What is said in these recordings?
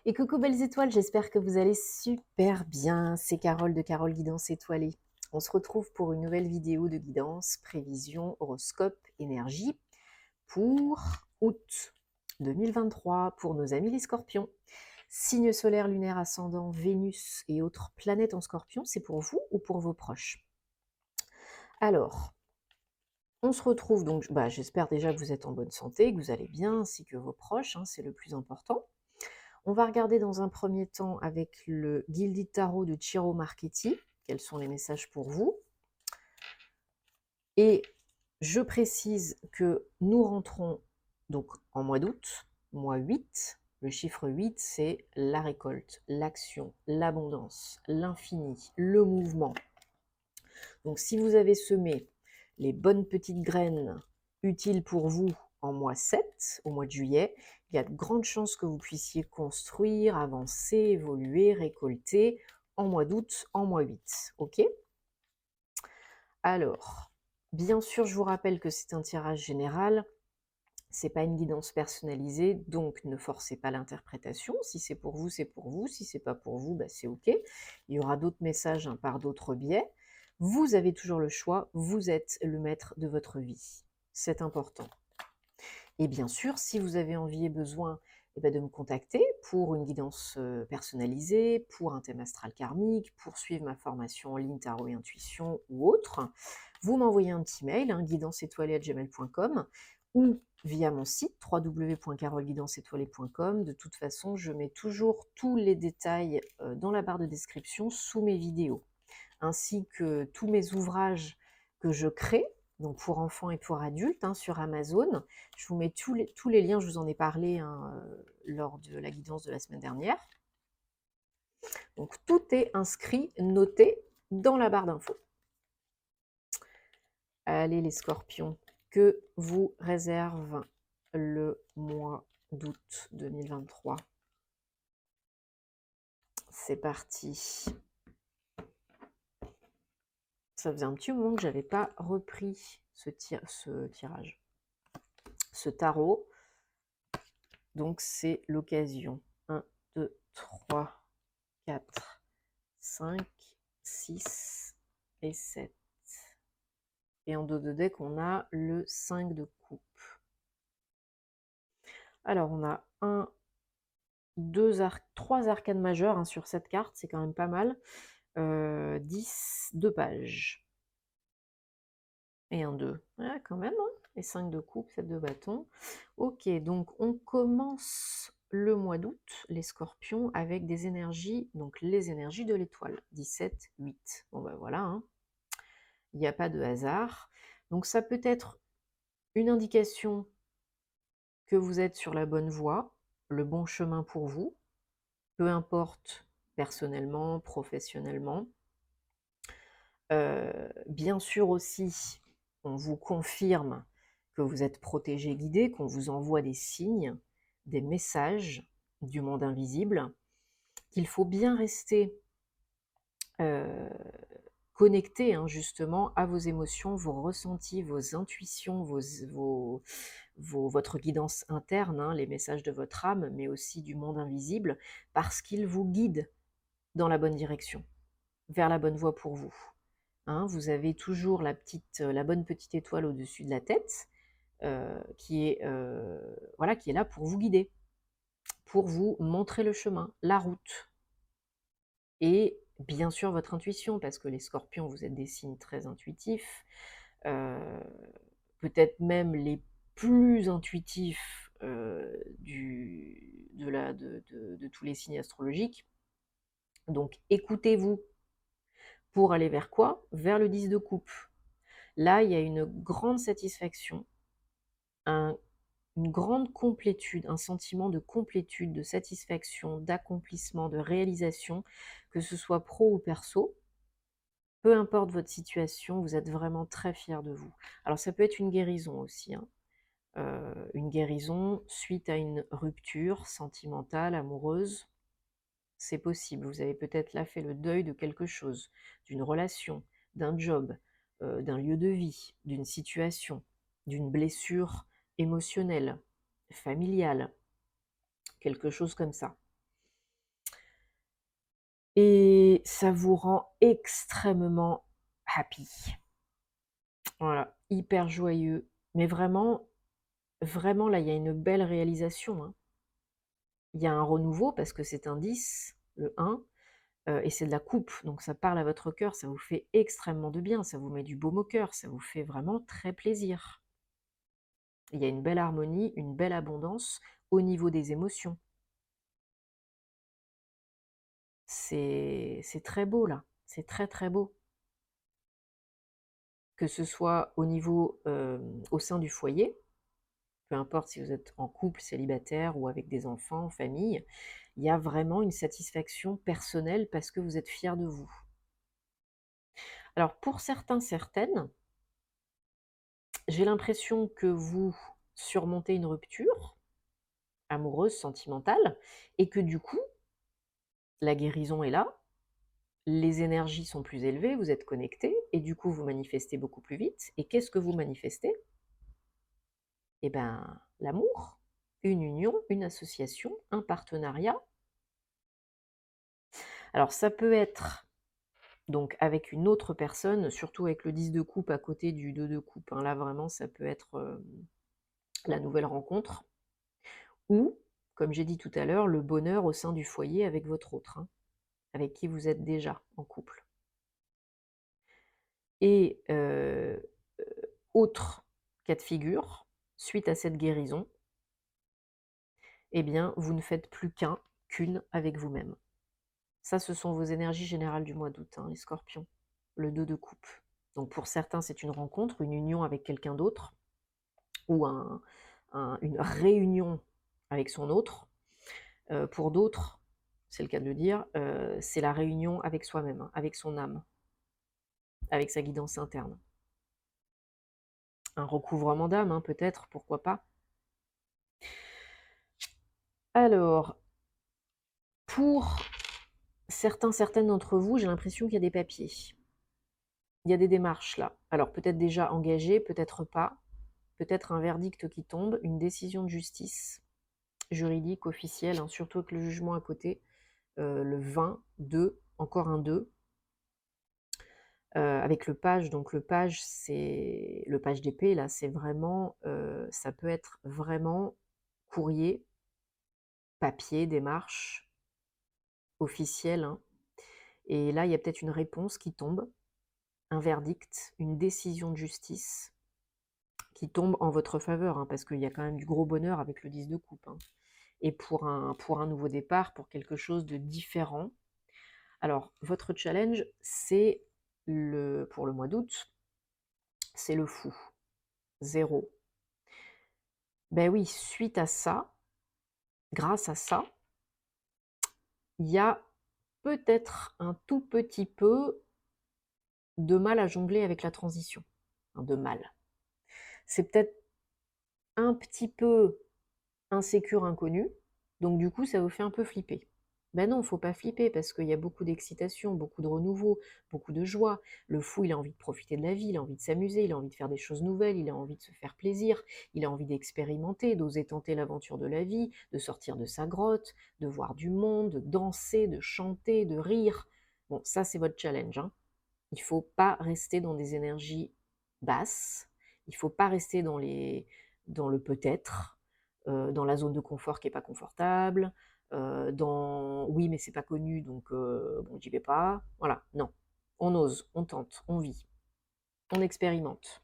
Et coucou belles étoiles, j'espère que vous allez super bien. C'est Carole de Carole Guidance Étoilée. On se retrouve pour une nouvelle vidéo de guidance, prévision, horoscope, énergie pour août 2023 pour nos amis les scorpions. Signe solaire, lunaire, ascendant, Vénus et autres planètes en scorpion, c'est pour vous ou pour vos proches? Alors, on se retrouve donc, j'espère déjà que vous êtes en bonne santé, que vous allez bien, ainsi que vos proches, hein, c'est le plus important. On va regarder dans un premier temps avec le Gilded Tarot de Ciro Marchetti, quels sont les messages pour vous. Et je précise que nous rentrons donc en mois d'août, mois 8. Le chiffre 8, c'est la récolte, l'action, l'abondance, l'infini, le mouvement. Donc si vous avez semé les bonnes petites graines utiles pour vous en mois 7, au mois de juillet, il y a de grandes chances que vous puissiez construire, avancer, évoluer, récolter en mois d'août, en mois 8. Ok? Alors, bien sûr, je vous rappelle que c'est un tirage général, c'est pas une guidance personnalisée, donc ne forcez pas l'interprétation. Si c'est pour vous, c'est pour vous. Si c'est pas pour vous, c'est ok. Il y aura d'autres messages par d'autres biais. Vous avez toujours le choix, vous êtes le maître de votre vie. C'est important. Et bien sûr, si vous avez envie et besoin de me contacter pour une guidance personnalisée, pour un thème astral karmique, pour suivre ma formation en ligne tarot et intuition ou autre, vous m'envoyez un petit mail, guidanceétoilée@gmail.com ou via mon site www.caroleguidanceétoilée.com. De toute façon, je mets toujours tous les détails dans la barre de description sous mes vidéos, ainsi que tous mes ouvrages que je crée, donc pour enfants et pour adultes, sur Amazon. Je vous mets tous les liens, je vous en ai parlé lors de la guidance de la semaine dernière. Donc tout est inscrit, noté dans la barre d'infos. Allez les scorpions, que vous réserve le mois d'août 2023? C'est parti. Ça faisait un petit moment que je n'avais pas repris ce tirage, ce tarot. Donc c'est l'occasion. 1, 2, 3, 4, 5, 6 et 7. Et en dos de deck, on a le 5 de coupe. Alors on a 3 arcanes majeures sur cette carte, c'est quand même pas mal. 10, 2 pages. Et un 2. Ouais, quand même, hein. Et 5 de coupe, 7 de bâton. Ok, donc on commence le mois d'août, les scorpions, avec des énergies, donc les énergies de l'étoile. 17, 8. Bon ben voilà, hein. Il n'y a pas de hasard. Donc ça peut être une indication que vous êtes sur la bonne voie, le bon chemin pour vous, peu importe personnellement, professionnellement. Bien sûr aussi, on vous confirme que vous êtes protégé, guidé, qu'on vous envoie des signes, des messages du monde invisible, qu'il faut bien rester connecté justement à vos émotions, vos ressentis, vos intuitions, votre guidance interne, les messages de votre âme, mais aussi du monde invisible, parce qu'ils vous guident dans la bonne direction, vers la bonne voie pour vous. Vous avez toujours la bonne petite étoile au-dessus de la tête, qui est là pour vous guider, pour vous montrer le chemin, la route. Et bien sûr votre intuition, parce que les scorpions, vous êtes des signes très intuitifs, peut-être même les plus intuitifs de tous les signes astrologiques. Donc écoutez-vous pour aller vers quoi? Vers le 10 de coupe. Là, il y a une grande satisfaction, une grande complétude, un sentiment de complétude, de satisfaction, d'accomplissement, de réalisation, que ce soit pro ou perso. Peu importe votre situation, vous êtes vraiment très fiers de vous. Alors ça peut être une guérison aussi, une guérison suite à une rupture sentimentale, amoureuse. C'est possible, vous avez peut-être là fait le deuil de quelque chose, d'une relation, d'un job, d'un lieu de vie, d'une situation, d'une blessure émotionnelle, familiale, quelque chose comme ça. Et ça vous rend extrêmement happy. Voilà, hyper joyeux. Mais vraiment, vraiment, là, il y a une belle réalisation, hein. Il y a un renouveau parce que c'est un 10, le 1, et c'est de la coupe. Donc ça parle à votre cœur, ça vous fait extrêmement de bien, ça vous met du baume au cœur, ça vous fait vraiment très plaisir. Il y a une belle harmonie, une belle abondance au niveau des émotions. C'est très beau là, c'est très très beau. Que ce soit au niveau, au sein du foyer, peu importe si vous êtes en couple, célibataire ou avec des enfants, en famille, il y a vraiment une satisfaction personnelle parce que vous êtes fiers de vous. Alors pour certains, certaines, j'ai l'impression que vous surmontez une rupture amoureuse, sentimentale, et que du coup, la guérison est là, les énergies sont plus élevées, vous êtes connectés, et du coup, vous manifestez beaucoup plus vite. Et qu'est-ce que vous manifestez? Eh bien, l'amour, une union, une association, un partenariat. Alors, ça peut être donc avec une autre personne, surtout avec le 10 de coupe à côté du 2 de coupe. Hein, là, vraiment, ça peut être la nouvelle rencontre. Ou, comme j'ai dit tout à l'heure, le bonheur au sein du foyer avec votre autre, hein, avec qui vous êtes déjà en couple. Et autre cas de figure, suite à cette guérison, eh bien, vous ne faites plus qu'une avec vous-même. Ça, ce sont vos énergies générales du mois d'août, hein, les scorpions. Le 2 de coupe. Donc pour certains, c'est une rencontre, une union avec quelqu'un d'autre, ou une réunion avec son autre. Pour d'autres, c'est le cas de le dire, c'est la réunion avec soi-même, hein, avec son âme, avec sa guidance interne. Un recouvrement d'âme, hein, peut-être, pourquoi pas. Alors, pour certaines d'entre vous, j'ai l'impression qu'il y a des papiers. Il y a des démarches là. Alors peut-être déjà engagées, peut-être pas. Peut-être un verdict qui tombe, une décision de justice juridique, officielle, hein, surtout avec le jugement à côté. Le 20, 2, encore un 2. Avec le page, donc le page, c'est le page d'épée, là, c'est vraiment, ça peut être vraiment courrier, papier, démarche, officielle, hein. Et là, il y a peut-être une réponse qui tombe, un verdict, une décision de justice qui tombe en votre faveur, hein, parce qu'il y a quand même du gros bonheur avec le 10 de coupe, hein. Et pour un nouveau départ, pour quelque chose de différent. Alors, votre challenge, c'est pour le mois d'août, c'est le fou. 0. Ben oui, suite à ça, grâce à ça, il y a peut-être un tout petit peu de mal à jongler avec la transition. Enfin, de mal. C'est peut-être un petit peu insécure, inconnu, donc du coup, ça vous fait un peu flipper. Ben non, faut pas flipper parce qu'il y a beaucoup d'excitation, beaucoup de renouveau, beaucoup de joie. Le fou, il a envie de profiter de la vie, il a envie de s'amuser, il a envie de faire des choses nouvelles, il a envie de se faire plaisir, il a envie d'expérimenter, d'oser tenter l'aventure de la vie, de sortir de sa grotte, de voir du monde, de danser, de chanter, de rire. Bon, ça, c'est votre challenge, hein. Il ne faut pas rester dans des énergies basses, il ne faut pas rester dans le peut-être, dans la zone de confort qui n'est pas confortable, dans oui mais c'est pas connu donc bon j'y vais pas. Voilà, non. On ose, on tente, on vit, on expérimente.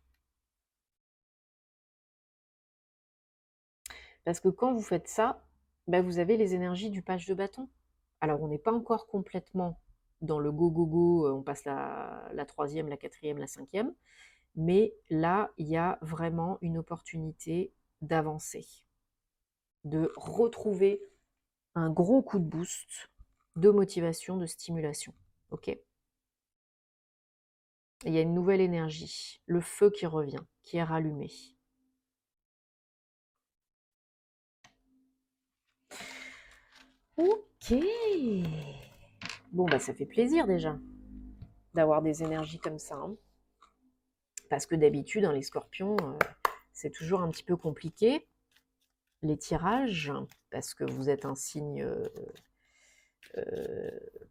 Parce que quand vous faites ça, bah, vous avez les énergies du page de bâton. Alors on n'est pas encore complètement dans le go go go, on passe la troisième, la quatrième, la cinquième, mais là il y a vraiment une opportunité d'avancer, de retrouver un gros coup de boost, de motivation, de stimulation. Ok. Il y a une nouvelle énergie, le feu qui revient, qui est rallumé. Ok. Bon, bah ça fait plaisir déjà d'avoir des énergies comme ça, hein. Parce que d'habitude, hein, les scorpions, c'est toujours un petit peu compliqué, les tirages, parce que vous êtes un signe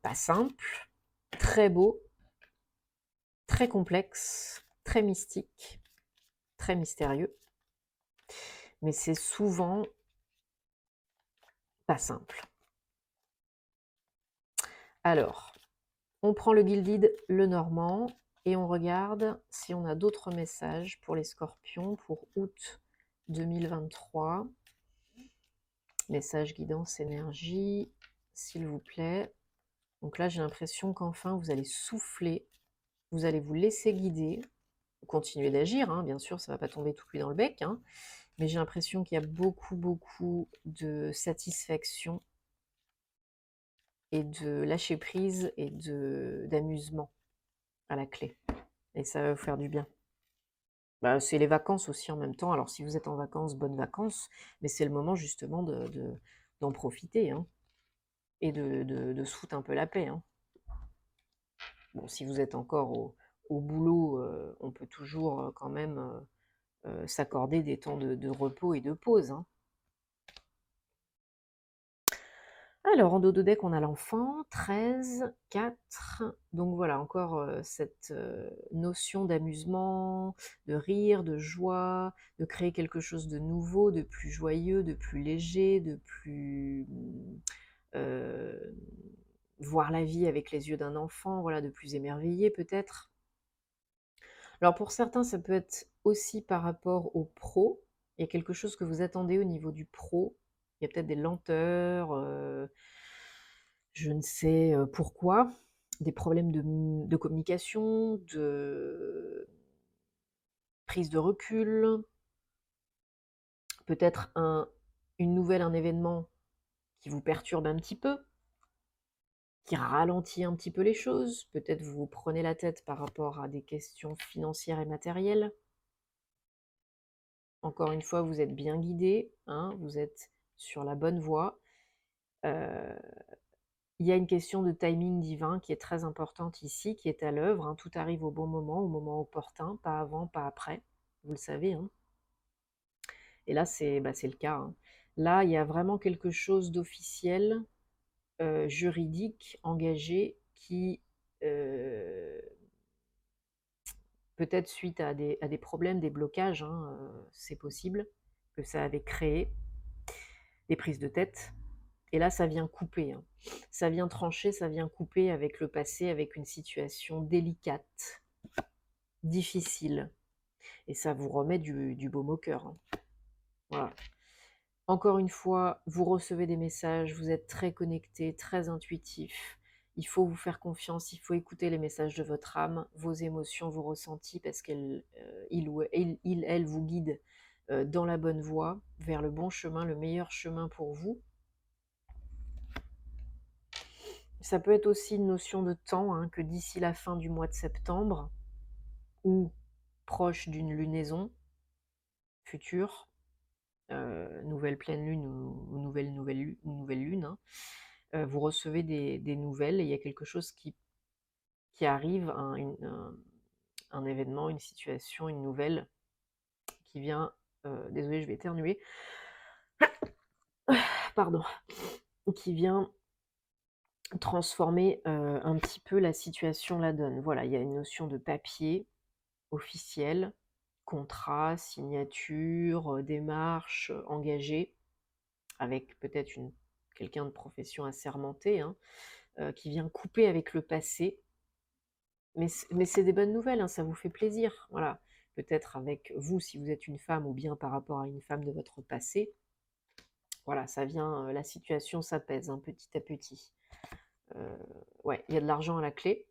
pas simple, très beau, très complexe, très mystique, très mystérieux, mais c'est souvent pas simple. Alors, on prend le Gilded, le Normand, et on regarde si on a d'autres messages pour les Scorpions pour août 2023. Message, guidance, énergie, s'il vous plaît. Donc là, j'ai l'impression qu'enfin, vous allez souffler, vous allez vous laisser guider, continuer d'agir, hein, bien sûr, ça ne va pas tomber tout cuit dans le bec, hein, mais j'ai l'impression qu'il y a beaucoup, beaucoup de satisfaction et de lâcher prise et d'amusement à la clé. Et ça va vous faire du bien. Bah, c'est les vacances aussi en même temps. Alors si vous êtes en vacances, bonnes vacances, mais c'est le moment justement d'en profiter, hein, et de se foutre un peu la paix, hein. Bon, si vous êtes encore au boulot, on peut toujours quand même s'accorder des temps de repos et de pause, hein. Alors, en dos de deck, on a l'enfant, 13, 4. Donc voilà, encore cette notion d'amusement, de rire, de joie, de créer quelque chose de nouveau, de plus joyeux, de plus léger, de plus voir la vie avec les yeux d'un enfant, voilà, de plus émerveillé peut-être. Alors pour certains, ça peut être aussi par rapport au pro. Il y a quelque chose que vous attendez au niveau du pro. Il y a peut-être des lenteurs, je ne sais pourquoi, des problèmes de communication, de prise de recul, peut-être une nouvelle, un événement qui vous perturbe un petit peu, qui ralentit un petit peu les choses. Peut-être vous vous prenez la tête par rapport à des questions financières et matérielles. Encore une fois, vous êtes bien guidé, hein, vous êtes sur la bonne voie. Il y a une question de timing divin qui est très importante ici, qui est à l'œuvre, hein. Tout arrive au bon moment, au moment opportun, pas avant, pas après. Vous le savez, hein. Et là, c'est le cas, hein. Là, il y a vraiment quelque chose d'officiel, juridique, engagé, qui, peut-être suite à des problèmes, des blocages, hein, c'est possible que ça avait créé des prises de tête. Et là, ça vient couper, hein. Ça vient trancher, ça vient couper avec le passé, avec une situation délicate, difficile. Et ça vous remet du baume au cœur, hein. Voilà. Encore une fois, vous recevez des messages, vous êtes très connecté, très intuitif. Il faut vous faire confiance, il faut écouter les messages de votre âme, vos émotions, vos ressentis, parce qu'il elle vous guide dans la bonne voie, vers le bon chemin, le meilleur chemin pour vous. Ça peut être aussi une notion de temps, hein, que d'ici la fin du mois de septembre, ou proche d'une lunaison future, nouvelle pleine lune ou nouvelle lune, hein, vous recevez des nouvelles et il y a quelque chose qui arrive, un événement, une situation, une nouvelle qui vient, désolée, je vais éternuer, pardon, qui vient transformer un petit peu la situation, la donne. Voilà, il y a une notion de papier officiel, contrat, signature, démarche engagée, avec peut-être quelqu'un de profession assermenté, hein, qui vient couper avec le passé. Mais c'est des bonnes nouvelles, hein, ça vous fait plaisir. Voilà. Peut-être avec vous, si vous êtes une femme, ou bien par rapport à une femme de votre passé. Voilà, ça vient, la situation s'apaise, hein, petit à petit. Ouais, il y a de l'argent à la clé.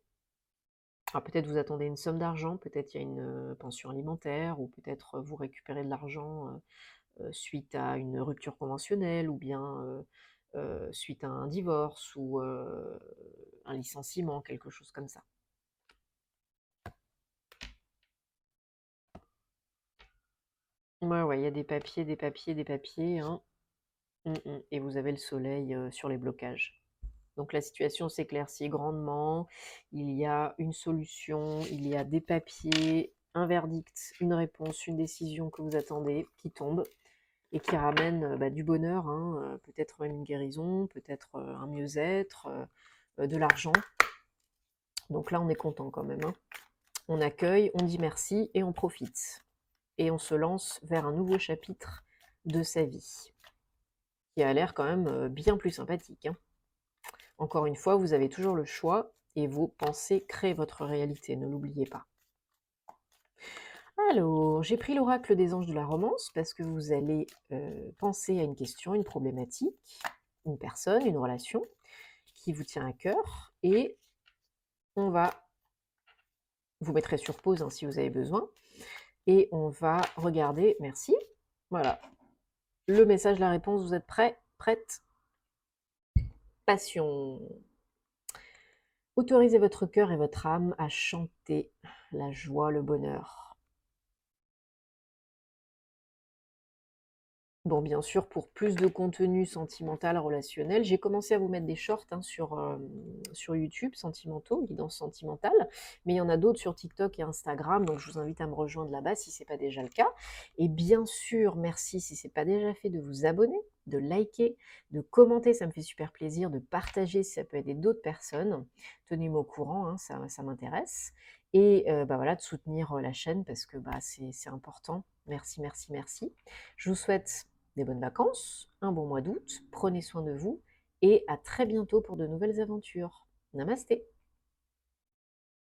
Alors peut-être vous attendez une somme d'argent, peut-être il y a une pension alimentaire, ou peut-être vous récupérez de l'argent suite à une rupture conventionnelle, ou bien suite à un divorce, ou un licenciement, quelque chose comme ça. Ouais, il y a des papiers, des papiers, des papiers, hein. Et vous avez le soleil sur les blocages. Donc la situation s'éclaircit grandement, il y a une solution, il y a des papiers, un verdict, une réponse, une décision que vous attendez qui tombe. et qui ramène du bonheur, hein, peut-être même une guérison, peut-être un mieux-être, de l'argent. Donc là, on est content quand même, hein. On accueille, on dit merci et on profite. Et on se lance vers un nouveau chapitre de sa vie, qui a l'air quand même bien plus sympathique, hein. Encore une fois, vous avez toujours le choix et vos pensées créent votre réalité, ne l'oubliez pas. Alors, j'ai pris l'oracle des anges de la romance parce que vous allez penser à une question, une problématique, une personne, une relation qui vous tient à cœur et on va, vous mettrez sur pause hein, si vous avez besoin, et on va regarder, merci, voilà, le message, la réponse, vous êtes prêts, prête? Passion. Autorisez votre cœur et votre âme à chanter la joie, le bonheur. Bon, bien sûr, pour plus de contenu sentimental, relationnel, j'ai commencé à vous mettre des shorts hein, sur YouTube, sentimentaux, guidance sentimentale, mais il y en a d'autres sur TikTok et Instagram, donc je vous invite à me rejoindre là-bas si ce n'est pas déjà le cas. Et bien sûr, merci si ce n'est pas déjà fait de vous abonner, de liker, de commenter, ça me fait super plaisir, de partager si ça peut aider d'autres personnes. Tenez-moi au courant, hein, ça m'intéresse. Et voilà, de soutenir la chaîne parce que c'est important. Merci, merci, merci. Je vous souhaite des bonnes vacances, un bon mois d'août, prenez soin de vous et à très bientôt pour de nouvelles aventures. Namasté.